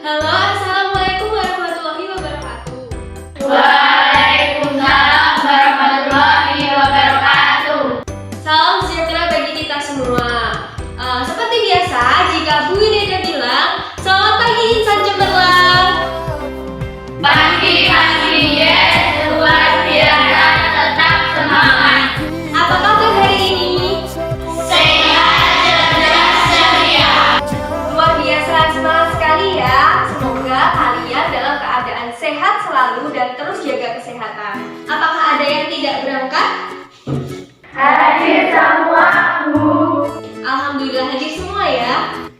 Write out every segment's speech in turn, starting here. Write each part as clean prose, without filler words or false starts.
Halo, Assalamualaikum warahmatullahi wabarakatuh. Waalaikumsalam warahmatullahi wabarakatuh. Salam sejahtera bagi kita semua. Seperti biasa, jika Bu Neda bilang, selamat pagi insan cemerlang. Pagi-pagi yes, luar biasa, tetap semangat. Apa kabar hari ini? Sehat, cerdas, ceria. Luar biasa, semangat sekali ya. Semoga kalian dalam keadaan sehat selalu dan terus jaga kesehatan. Apakah ada yang tidak berangkat? Hadir semua, Bu. Alhamdulillah hadir semua ya.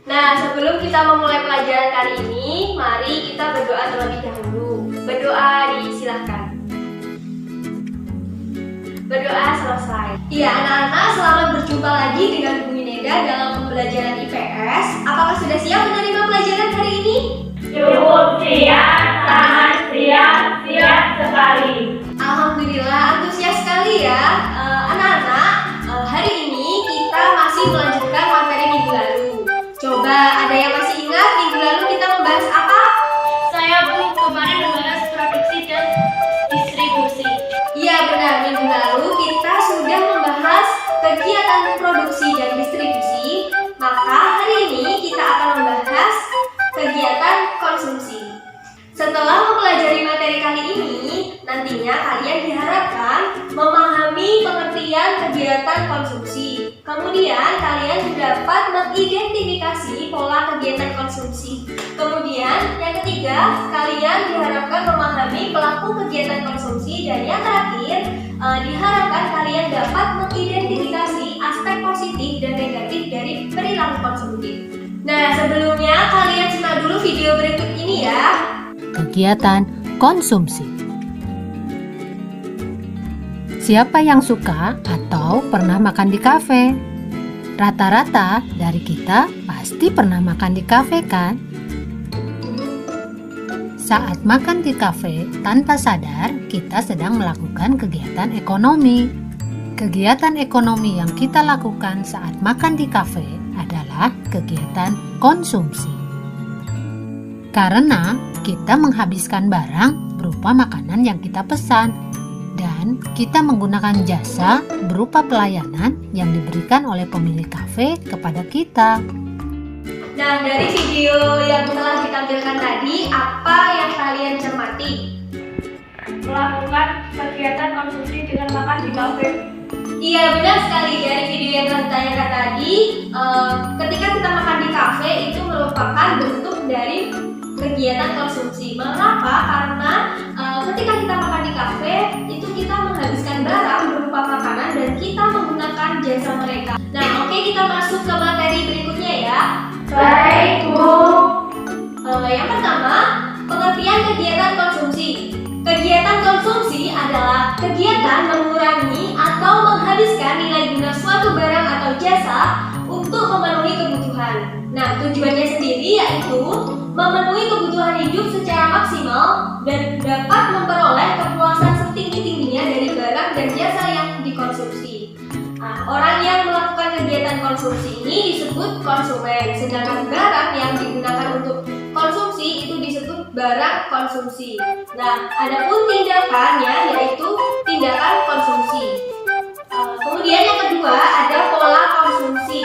Nah, sebelum kita memulai pelajaran kali ini, mari kita berdoa terlebih dahulu. Berdoa disilahkan. Berdoa selesai. Iya anak-anak, selamat berjumpa lagi dengan Bu Neda dalam pembelajaran IPS. Apakah sudah siap menerima pelajaran hari ini? Cukup siap, sangat siap, siap sekali. Alhamdulillah, antusias sekali ya. Anak-anak, hari ini kita masih melanjutkan materi minggu lalu. Coba ada yang masih ingat minggu lalu kita membahas apa? Saya kemarin membahas produksi dan distribusi. Iya benar, minggu lalu kita sudah membahas kegiatan produksi dan distribusi. Maka hari ini kita akan membahas kegiatan konsumsi. Setelah mempelajari materi kali ini, nantinya kalian diharapkan memahami pengertian kegiatan konsumsi. Kemudian kalian dapat mengidentifikasi pola kegiatan konsumsi. Kemudian yang ketiga, kalian diharapkan memahami pelaku kegiatan konsumsi. Dan yang terakhir, diharapkan kalian dapat mengidentifikasi aspek positif dan negatif dari perilaku konsumtif. Nah, sebelumnya kalian simak dulu video berikut ini ya. Kegiatan konsumsi. Siapa yang suka atau pernah makan di kafe? Rata-rata dari kita pasti pernah makan di kafe kan? Saat makan di kafe, tanpa sadar kita sedang melakukan kegiatan ekonomi. Kegiatan ekonomi yang kita lakukan saat makan di kafe adalah kegiatan konsumsi. Karena kita menghabiskan barang berupa makanan yang kita pesan dan kita menggunakan jasa berupa pelayanan yang diberikan oleh pemilik kafe kepada kita. Nah, dari video yang telah ditampilkan tadi, apa yang kalian cermati? Melakukan kegiatan konsumsi dengan makan di kafe. Iya, benar sekali. Dari video yang telah ditanyakan tadi, ketika kita makan di kafe itu merupakan bentuk dari kegiatan konsumsi. Mengapa? Karena ketika kita makan di kafe itu kita menghabiskan barang berupa makanan dan kita menggunakan jasa mereka. Nah, oke, kita masuk ke materi berikutnya ya. Baik, Bu. Yang pertama, pengertian kegiatan konsumsi. Kegiatan konsumsi adalah kegiatan mengurangi atau menghabiskan nilai guna suatu barang atau jasa untuk memenuhi kebutuhan. Nah, tujuannya sendiri yaitu memenuhi kebutuhan hidup secara maksimal dan dapat memperoleh kepuasan setinggi-tingginya dari barang dan jasa yang dikonsumsi. Nah, orang yang melakukan kegiatan konsumsi ini disebut konsumen, sedangkan barang yang digunakan untuk konsumsi itu disebut barang konsumsi. Nah, adapun tindakannya yaitu tindakan konsumsi. Kemudian yang kedua ada pola konsumsi.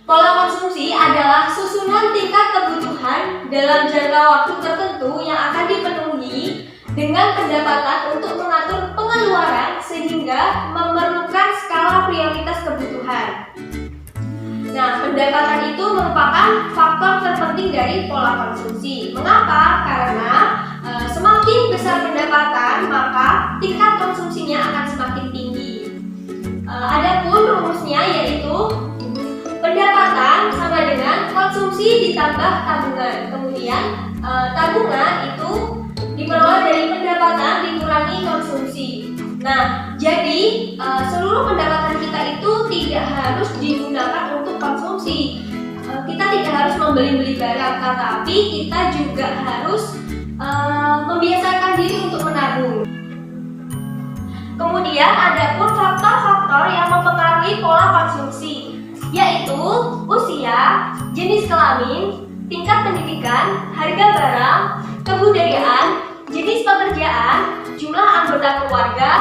Pola konsumsi adalah susunan tingkat kebutuhan dalam jangka waktu tertentu yang akan dipenuhi dengan pendapatan untuk mengatur pengeluaran sehingga memerlukan skala prioritas kebutuhan. Nah, pendapatan itu merupakan faktor terpenting dari pola konsumsi. Mengapa? Karena semakin besar pendapatan, maka tingkat konsumsinya akan semakin tinggi. Adapun rumusnya yaitu pendapatan sama dengan konsumsi ditambah tabungan. Kemudian tabungan itu diperoleh dari pendapatan dikurangi konsumsi. Nah, jadi seluruh pendapatan kita itu tidak harus digunakan untuk konsumsi. Kita tidak harus membeli-beli barang, tetapi kita juga harus membiasakan diri untuk menabung. Kemudian ada pun faktor-faktor yang mempengaruhi pola konsumsi, yaitu usia, jenis kelamin, tingkat pendidikan kebudayaan, jenis pekerjaan, jumlah anggota keluarga,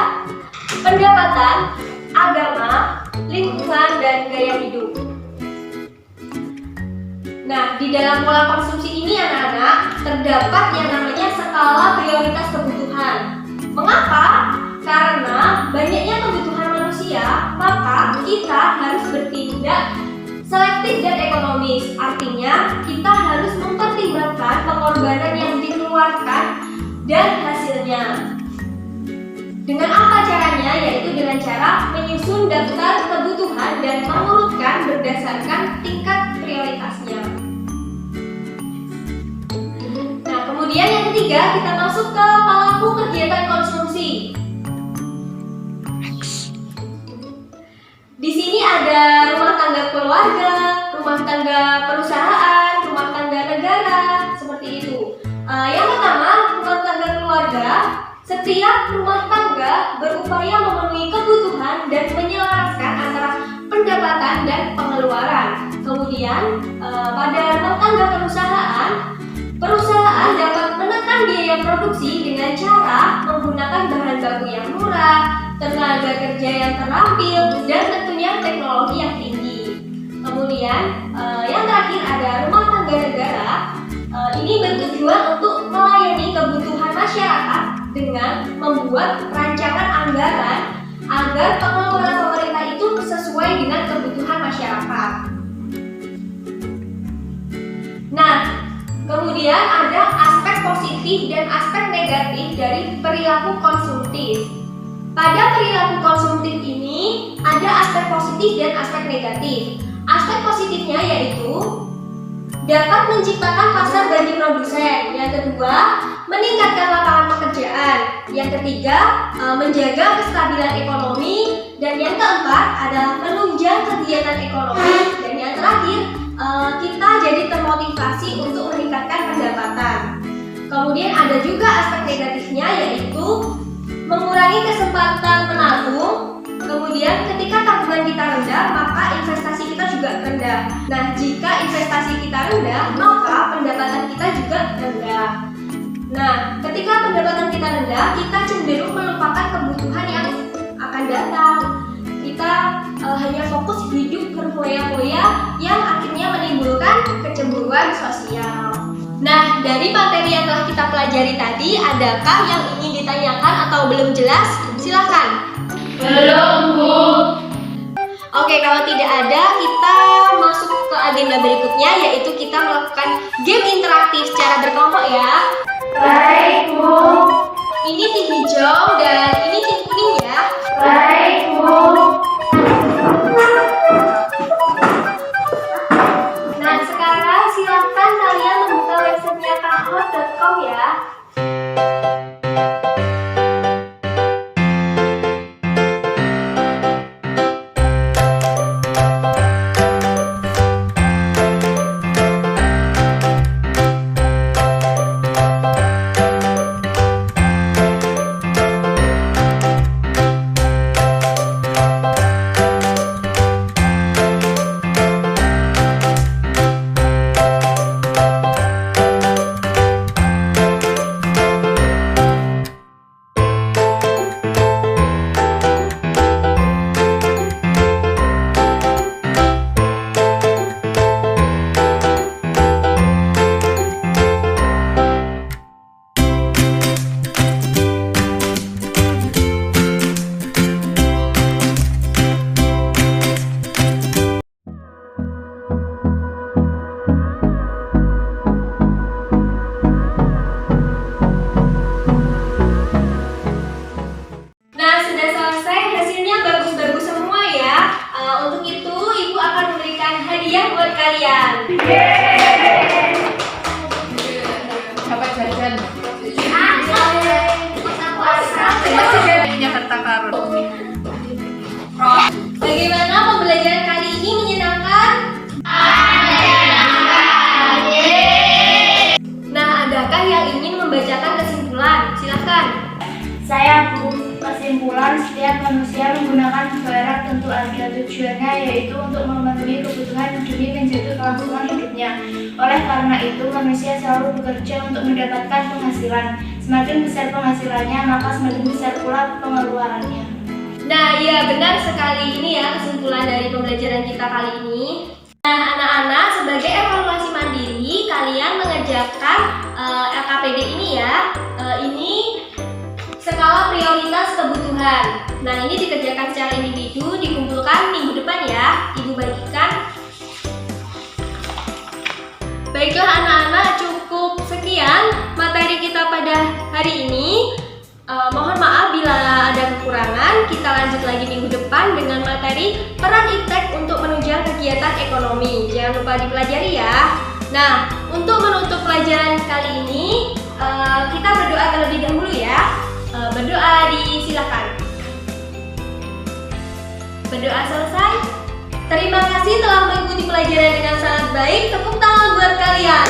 pendapatan, agama, lingkungan, dan gaya hidup. Nah, di dalam pola konsumsi ini anak-anak terdapat yang namanya skala prioritas kebutuhan. Mengapa? Karena banyaknya kebutuhan manusia, maka kita harus bertindak selektif dan ekonomis. Artinya, kita harus mempertimbangkan pengorbanan yang dikeluarkan dan hasilnya. Dengan apa caranya? Yaitu dengan cara menyusun daftar kebutuhan dan mengurutkan berdasarkan tingkat prioritasnya. Nah, kemudian yang ketiga, kita masuk ke pelaku kegiatan konsumsi. Di sini ada rumah tangga keluarga, rumah tangga perusahaan, rumah tangga negara, seperti itu. Yang pertama, rumah tangga keluarga. Setiap rumah tangga berupaya memenuhi kebutuhan dan menyelaraskan antara pendapatan dan pengeluaran. Kemudian, pada rumah tangga perusahaan dapat menekan biaya produksi dengan cara menggunakan bahan baku yang murah, tenaga kerja yang terampil, dan tentunya teknologi yang tinggi. Kemudian, yang terakhir ada rumah tangga negara. Ini bertujuan untuk melayani kebutuhan masyarakat dengan membuat rancangan anggaran agar pengeluaran pemerintah itu sesuai dengan kebutuhan masyarakat. Nah, kemudian ada aspek positif dan aspek negatif dari perilaku konsumtif. Pada perilaku konsumtif ini ada aspek positif dan aspek negatif. Aspek positifnya yaitu dapat menciptakan pasar bagi produsen. Yang kedua, meningkatkan lapangan pekerjaan. Yang ketiga, menjaga kestabilan ekonomi. Dan yang keempat adalah menunjang kegiatan ekonomi. Dan yang terakhir, kita jadi termotivasi untuk meningkatkan pendapatan. Kemudian ada juga aspek negatifnya yaitu mengurangi kesempatan menabung. Kemudian ketika tabungan kita rendah, maka investasi kita juga rendah. Nah, jika investasi kita rendah, maka pendapatan kita juga rendah. Nah, ketika pendapatan kita rendah, kita cenderung melupakan kebutuhan yang akan datang. Kita hanya fokus hidup berfoya-foya yang akhirnya menimbulkan kecemburuan sosial. Nah, dari materi yang telah kita pelajari tadi, adakah yang ingin ditanyakan atau belum jelas? Silahkan. Belum, Bu. Oke, kalau tidak ada, kita masuk ke agenda berikutnya, yaitu kita melakukan game interaktif secara berkelompok ya. Baik, Bu. Ini tim hijau dan ini tim kuning ya. Baik, Bu. Nah, sekarang silakan kalian membuka websitenya kahot.com ya. kesimpulan, setiap manusia menggunakan barang tentu ada tujuannya, yaitu untuk memenuhi kebutuhan demi menjaga kelangsungan hidupnya. Oleh karena itu, manusia selalu bekerja untuk mendapatkan penghasilan. Semakin besar penghasilannya, maka semakin besar pula pengeluarannya. Nah, iya benar sekali. Ini ya kesimpulan dari pembelajaran kita kali ini. Nah, anak-anak, sebagai evaluasi mandiri, kalian mengerjakan LKPD ini ya. Ini skala prioritas kebutuhan. Nah, ini dikerjakan secara individu, dikumpulkan minggu depan ya. Ibu bagikan. Baiklah anak-anak, cukup sekian materi kita pada hari ini. Mohon maaf bila ada kekurangan. Kita lanjut lagi minggu depan dengan materi peran iptek untuk menunjang kegiatan ekonomi. Jangan lupa dipelajari ya. Nah, untuk menutup pelajaran kali ini, kita berdoa terlebih dahulu ya. Berdoa disilakan. Berdoa selesai. Terima kasih telah mengikuti pelajaran dengan sangat baik. Tepuk tangan buat kalian.